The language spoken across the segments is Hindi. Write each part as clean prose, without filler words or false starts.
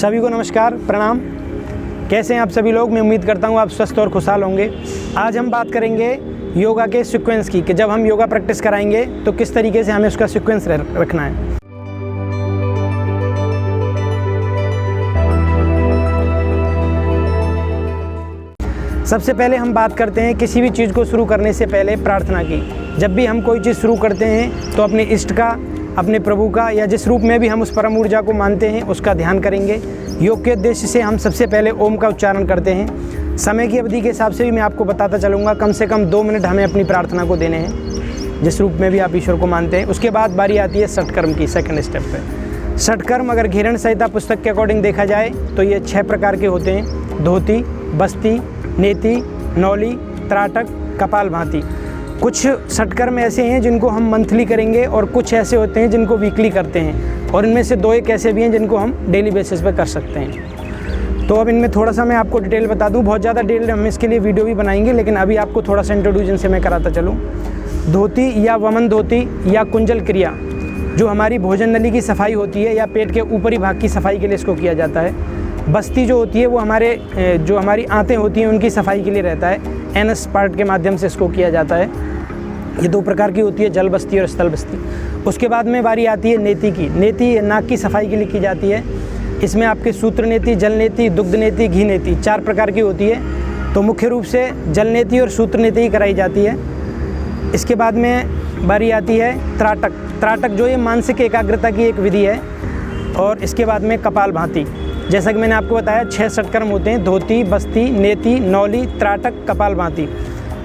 सभी को नमस्कार, प्रणाम। कैसे हैं आप सभी लोग? मैं उम्मीद करता हूं आप स्वस्थ और खुशहाल होंगे। आज हम बात करेंगे योगा के सीक्वेंस की, कि जब हम योगा प्रैक्टिस कराएंगे तो किस तरीके से हमें उसका सीक्वेंस रखना है। सबसे पहले हम बात करते हैं किसी भी चीज़ को शुरू करने से पहले प्रार्थना की। जब भी हम कोई चीज़ शुरू करते हैं तो अपने इष्ट का, अपने प्रभु का, या जिस रूप में भी हम उस परम ऊर्जा को मानते हैं उसका ध्यान करेंगे। योग के उद्देश्य से हम सबसे पहले ओम का उच्चारण करते हैं। समय की अवधि के हिसाब से भी मैं आपको बताता चलूँगा। कम से कम 2 मिनट हमें अपनी प्रार्थना को देने हैं, जिस रूप में भी आप ईश्वर को मानते हैं। उसके बाद बारी आती है षटकर्म की, सेकंड स्टेप पे। षटकर्म अगर घिरण संहिता पुस्तक के अकॉर्डिंग देखा जाए तो ये 6 प्रकार के होते हैं: धोती, बस्ती, नेति, नौली, त्राटक, कपालभाति। कुछ षटकर्म ऐसे हैं जिनको हम मंथली करेंगे और कुछ ऐसे होते हैं जिनको वीकली करते हैं, और इनमें से 2 एक ऐसे भी हैं जिनको हम डेली बेसिस पे कर सकते हैं। तो अब इनमें थोड़ा सा मैं आपको डिटेल बता दूं। बहुत ज़्यादा डिटेल हम इसके लिए वीडियो भी बनाएंगे, लेकिन अभी आपको थोड़ा सा इंट्रोड्यूशन से मैं कराता चलूँ। धोती या वमन धोती या कुंजल क्रिया, जो हमारी भोजन नली की सफाई होती है या पेट के ऊपरी भाग की सफाई के लिए इसको किया जाता है। बस्ती जो होती है वो हमारी आंतें होती हैं उनकी सफाई के लिए रहता है। एनस पार्ट के माध्यम से इसको किया जाता है। ये 2 प्रकार की होती है, जल बस्ती और स्थल बस्ती। उसके बाद में बारी आती है नेति की। नेति नाक की सफाई के लिए की जाती है। इसमें आपके सूत्र नेति, जल नेति, दुग्ध नेति, घी नेति 4 प्रकार की होती है। तो मुख्य रूप से जल नेति और सूत्र नेति ही कराई जाती है। इसके बाद में बारी आती है त्राटक। त्राटक जो ये मानसिक एकाग्रता की एक विधि है। और इसके बाद में कपालभाति। जैसा कि मैंने आपको बताया 6 षटकर्म होते हैं: धोती, बस्ती, नेति, नौली, त्राटक, कपालभाति।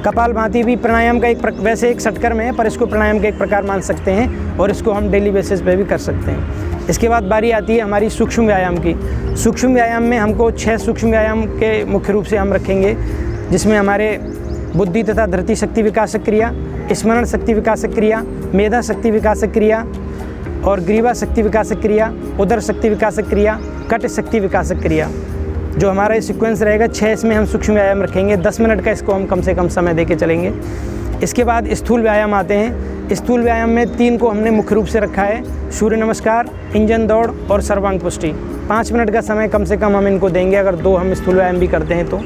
कपालभाति भी प्राणायाम का वैसे एक षटकर्म है, पर इसको प्राणायाम का एक प्रकार मान सकते हैं और इसको हम डेली बेसिस पे भी कर सकते हैं। इसके बाद बारी आती है हमारी सूक्ष्म व्यायाम की। सूक्ष्म व्यायाम में हमको 6 सूक्ष्म व्यायाम के मुख्य रूप से हम रखेंगे, जिसमें हमारे बुद्धि तथा धृति शक्ति विकासक क्रिया, स्मरण शक्ति विकासक क्रिया, मेधा शक्ति विकासक क्रिया और ग्रीवा शक्ति विकासक क्रिया, उदर शक्ति विकासक क्रिया, कट शक्ति विकासक क्रिया। जो हमारा ये सीक्वेंस रहेगा 6, इसमें हम सूक्ष्म व्यायाम रखेंगे। 10 मिनट का इसको हम कम से कम समय देके चलेंगे। इसके बाद स्थूल व्यायाम आते हैं। स्थूल व्यायाम में 3 को हमने मुख्य रूप से रखा है: सूर्य नमस्कार, इंजन दौड़ और सर्वांग पुष्टि। 5 मिनट का समय कम से कम हम इनको देंगे, अगर 2 हम स्थूल व्यायाम भी करते हैं तो।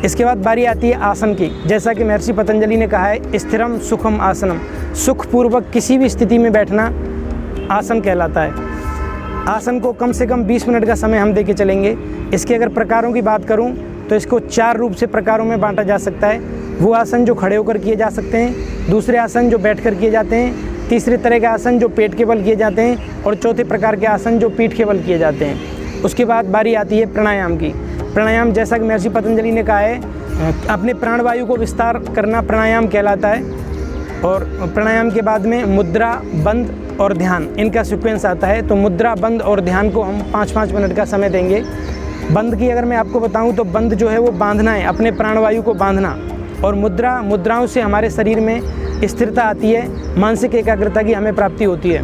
इसके बाद बारी आती है आसन की। जैसा कि महर्षि पतंजलि ने कहा है, स्थिरम सुखम आसनम। सुखपूर्वक किसी भी स्थिति में बैठना आसन कहलाता है। आसन को कम से कम 20 मिनट का समय हम देके चलेंगे। इसके अगर प्रकारों की बात करूं तो इसको 4 रूप से प्रकारों में बांटा जा सकता है। वो आसन जो खड़े होकर किए जा सकते हैं, दूसरे आसन जो बैठकर किए जाते हैं, तीसरे तरह के आसन जो पेट के बल किए जाते हैं, और चौथे प्रकार के आसन जो पीठ के बल किए जाते हैं। उसके बाद बारी आती है प्राणायाम की। प्राणायाम, जैसा कि महर्षि पतंजलि ने कहा है, अपने प्राणवायु को विस्तार करना प्राणायाम कहलाता है। और प्राणायाम के बाद में मुद्रा, बंद और ध्यान, इनका सीक्वेंस आता है। तो मुद्रा, बंद और ध्यान को हम 5-5 मिनट का समय देंगे। बंद की अगर मैं आपको बताऊं तो बंद जो है वो बांधना है, अपने प्राणवायु को बांधना। और मुद्राओं से हमारे शरीर में स्थिरता आती है, मानसिक एकाग्रता की हमें प्राप्ति होती है।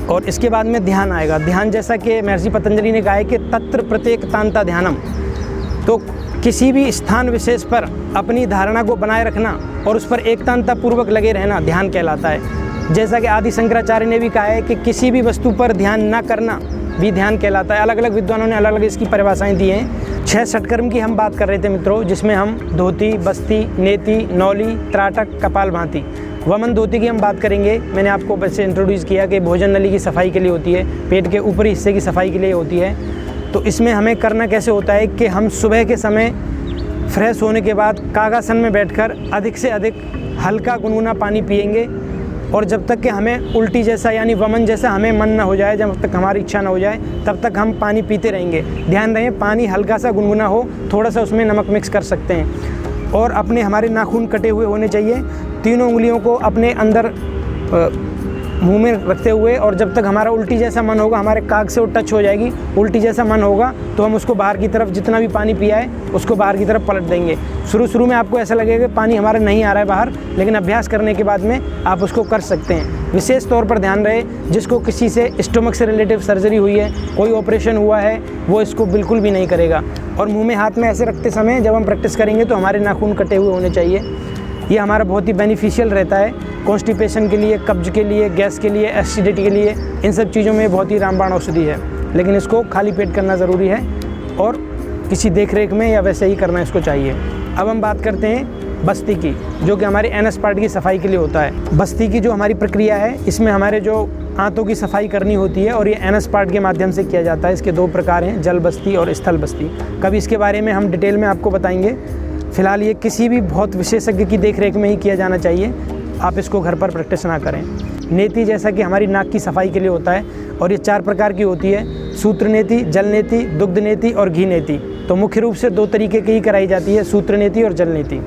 और इसके बाद में ध्यान आएगा। ध्यान, जैसा कि महर्षि पतंजलि ने कहा है कि तत्र प्रत्येक तांता ध्यानम। तो किसी भी स्थान विशेष पर अपनी धारणा को बनाए रखना और उस पर एकतांता पूर्वक लगे रहना ध्यान कहलाता है। जैसा कि आदि शंकराचार्य ने भी कहा है कि किसी भी वस्तु पर ध्यान न करना भी ध्यान कहलाता है। अलग अलग विद्वानों ने अलग अलग इसकी परिभाषाएं दी हैं। 6 षटकर्म की हम बात कर रहे थे मित्रों, जिसमें हम धोती, बस्ती, नेति, नौली, त्राटक, कपालभाति। वमन धोती की हम बात करेंगे। मैंने आपको वैसे इंट्रोड्यूस किया कि भोजन नली की सफाई के लिए होती है, पेट के ऊपरी हिस्से की सफाई के लिए होती है। तो इसमें हमें करना कैसे होता है कि हम सुबह के समय फ्रेश होने के बाद कागासन में बैठकर अधिक से अधिक हल्का गुनगुना पानी पिएंगे, और जब तक कि हमें उल्टी जैसा यानी वमन जैसा हमें मन ना हो जाए, जब तक हमारी इच्छा ना हो जाए, तब तक हम पानी पीते रहेंगे। ध्यान रहे पानी हल्का सा गुनगुना हो, थोड़ा सा उसमें नमक मिक्स कर सकते हैं। और हमारे नाखून कटे हुए होने चाहिए। 3 उंगलियों को अपने अंदर मुंह में रखते हुए, और जब तक हमारा उल्टी जैसा मन होगा, हमारे काग से वो टच हो जाएगी, उल्टी जैसा मन होगा तो हम उसको बाहर की तरफ, जितना भी पानी पिया है उसको बाहर की तरफ पलट देंगे। शुरू में आपको ऐसा लगेगा कि पानी हमारा नहीं आ रहा है बाहर, लेकिन अभ्यास करने के बाद में आप उसको कर सकते हैं। विशेष तौर पर ध्यान रहे, जिसको किसी से स्टोमक से रिलेटिव सर्जरी हुई है, कोई ऑपरेशन हुआ है, वो इसको बिल्कुल भी नहीं करेगा। और मुँह में हाथ में ऐसे रखते समय जब हम प्रैक्टिस करेंगे तो हमारे नाखून कटे हुए होने चाहिए। ये हमारा बहुत ही बेनिफिशियल रहता है कॉन्स्टिपेशन के लिए, कब्ज के लिए, गैस के लिए, एसिडिटी के लिए, इन सब चीज़ों में बहुत ही रामबाण औषधि है। लेकिन इसको खाली पेट करना ज़रूरी है और किसी देख रेख में या वैसे ही करना इसको चाहिए। अब हम बात करते हैं बस्ती की, जो कि हमारे एनएस पार्ट की सफाई के लिए होता है। बस्ती की जो हमारी प्रक्रिया है, इसमें हमारे जो आंतों की सफाई करनी होती है और ये एनएस पार्ट के माध्यम से किया जाता है। इसके 2 प्रकार हैं, जल बस्ती और स्थल बस्ती। कभी इसके बारे में हम डिटेल में आपको बताएंगे। फ़िलहाल ये किसी भी बहुत विशेषज्ञ की देख रेख में ही किया जाना चाहिए, आप इसको घर पर प्रैक्टिस ना करें। नेति जैसा कि हमारी नाक की सफाई के लिए होता है और ये 4 प्रकार की होती है, सूत्र नेति, जल नेति, दुग्ध नेति और घी नेति। तो मुख्य रूप से 2 तरीके की ही कराई जाती है, सूत्र नेति और जल नेति,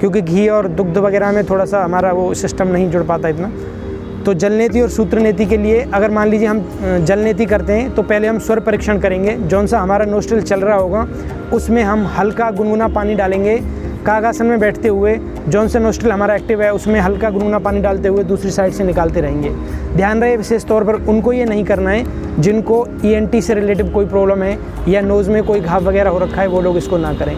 क्योंकि घी और दुग्ध वगैरह में थोड़ा सा हमारा वो सिस्टम नहीं जुड़ पाता इतना। तो जल नेति और सूत्र नेति के लिए अगर मान लीजिए हम जल नेति करते हैं तो पहले हम स्वर परीक्षण करेंगे। जौन सा हमारा नोस्ट्रिल चल रहा होगा उसमें हम हल्का गुनगुना पानी डालेंगे। कागासन में बैठते हुए जौन सा नोस्ट्रिल हमारा एक्टिव है उसमें हल्का गुनगुना पानी डालते हुए दूसरी साइड से निकालते रहेंगे। ध्यान रहे विशेष तौर पर उनको ये नहीं करना है जिनको ENT से रिलेटिव कोई प्रॉब्लम है या नोज़ में कोई घाव वगैरह हो रखा है, वो लोग इसको ना करें।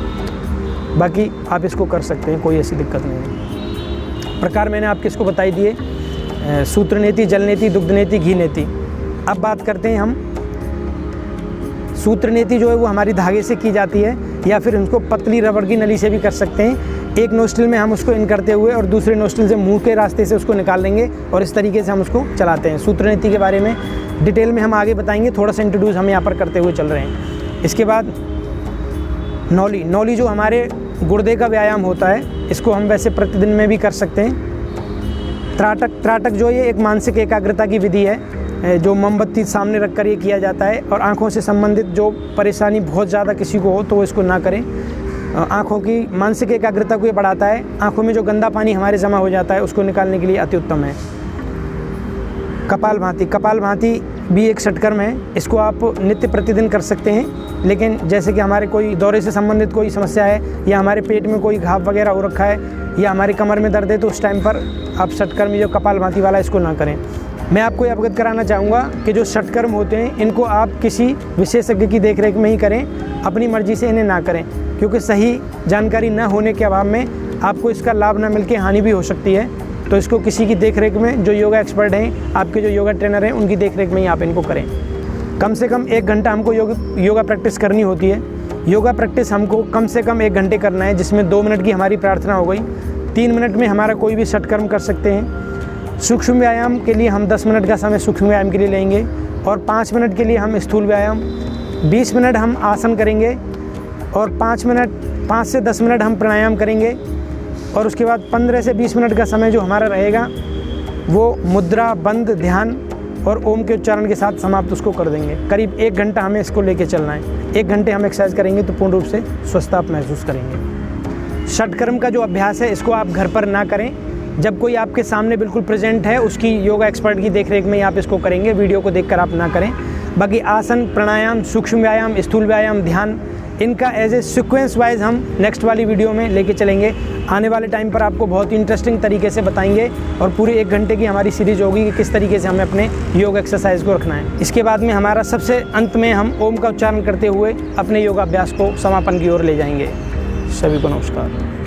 बाकी आप इसको कर सकते हैं, कोई ऐसी दिक्कत नहीं है। प्रकार मैंने आपके इसको बताई दिए, सूत्र नेति, जल नेति, दुग्ध नेति, घी नेति। अब बात करते हैं हम सूत्र नेति जो है वो हमारी धागे से की जाती है या फिर उनको पतली रबड़ की नली से भी कर सकते हैं। एक नोस्ट्रिल में हम उसको इन करते हुए और दूसरे नोस्ट्रिल से मुंह के रास्ते से उसको निकाल लेंगे और इस तरीके से हम उसको चलाते हैं। सूत्र नेति के बारे में डिटेल में हम आगे बताएंगे, थोड़ा सा इंट्रोड्यूस हम यहाँ पर करते हुए चल रहे हैं। इसके बाद नौली जो हमारे गुर्दे का व्यायाम होता है, इसको हम वैसे प्रतिदिन में भी कर सकते हैं। त्राटक जो ये एक मानसिक एकाग्रता की विधि है, जो मोमबत्ती सामने रखकर ये किया जाता है और आँखों से संबंधित जो परेशानी बहुत ज़्यादा किसी को हो तो वो इसको ना करें। आँखों की मानसिक एकाग्रता को ये बढ़ाता है। आँखों में जो गंदा पानी हमारे जमा हो जाता है उसको निकालने के लिए अति उत्तम है। कपालभाति भी एक षटकर्म है, इसको आप नित्य प्रतिदिन कर सकते हैं। लेकिन जैसे कि हमारे कोई दौरे से संबंधित कोई समस्या है या हमारे पेट में कोई घाव वगैरह हो रखा है या हमारे कमर में दर्द है तो उस टाइम पर आप षटकर्म जो कपालभाति वाला इसको ना करें। मैं आपको ये अवगत कराना चाहूँगा कि जो षटकर्म होते हैं इनको आप किसी विशेषज्ञ की देखरेख में ही करें, अपनी मर्जी से इन्हें ना करें, क्योंकि सही जानकारी न होने के अभाव में आपको इसका लाभ न मिल के हानि भी हो सकती है। तो इसको किसी की देखरेख में, जो योगा एक्सपर्ट हैं, आपके जो योगा ट्रेनर हैं, उनकी देखरेख में ही आप इनको करें। कम से कम 1 घंटा हमको योगा प्रैक्टिस करनी होती है। योगा प्रैक्टिस हमको कम से कम 1 घंटे करना है, जिसमें 2 मिनट की हमारी प्रार्थना हो गई। 3 मिनट में हमारा कोई भी षटकर्म कर सकते हैं। सूक्ष्म व्यायाम के लिए हम 10 मिनट का समय सूक्ष्म व्यायाम के लिए लेंगे और 5 मिनट के लिए हम स्थूल व्यायाम, 20 मिनट हम आसन करेंगे और 5 से 10 मिनट हम प्राणायाम करेंगे और उसके बाद 15 से 20 मिनट का समय जो हमारा रहेगा वो मुद्रा, बंद, ध्यान और ओम के उच्चारण के साथ समाप्त उसको कर देंगे। करीब 1 घंटा हमें इसको लेके चलना है। 1 घंटे हम एक्सरसाइज करेंगे तो पूर्ण रूप से स्वस्थता आप महसूस करेंगे। षटकर्म का जो अभ्यास है इसको आप घर पर ना करें। जब कोई आपके सामने बिल्कुल प्रेजेंट है उसकी योगा एक्सपर्ट की देखरेख में आप इसको करेंगे, वीडियो को देखकर आप ना करें। बाकी आसन, प्राणायाम, सूक्ष्म व्यायाम, स्थूल व्यायाम, ध्यान, इनका एज ए सीक्वेंस वाइज हम नेक्स्ट वाली वीडियो में लेके चलेंगे। आने वाले टाइम पर आपको बहुत ही इंटरेस्टिंग तरीके से बताएंगे और पूरी 1 घंटे की हमारी सीरीज होगी कि किस तरीके से हमें अपने योग एक्सरसाइज को रखना है। इसके बाद में हमारा सबसे अंत में हम ओम का उच्चारण करते हुए अपने योगाभ्यास को समापन की ओर ले जाएंगे। सभी को नमस्कार।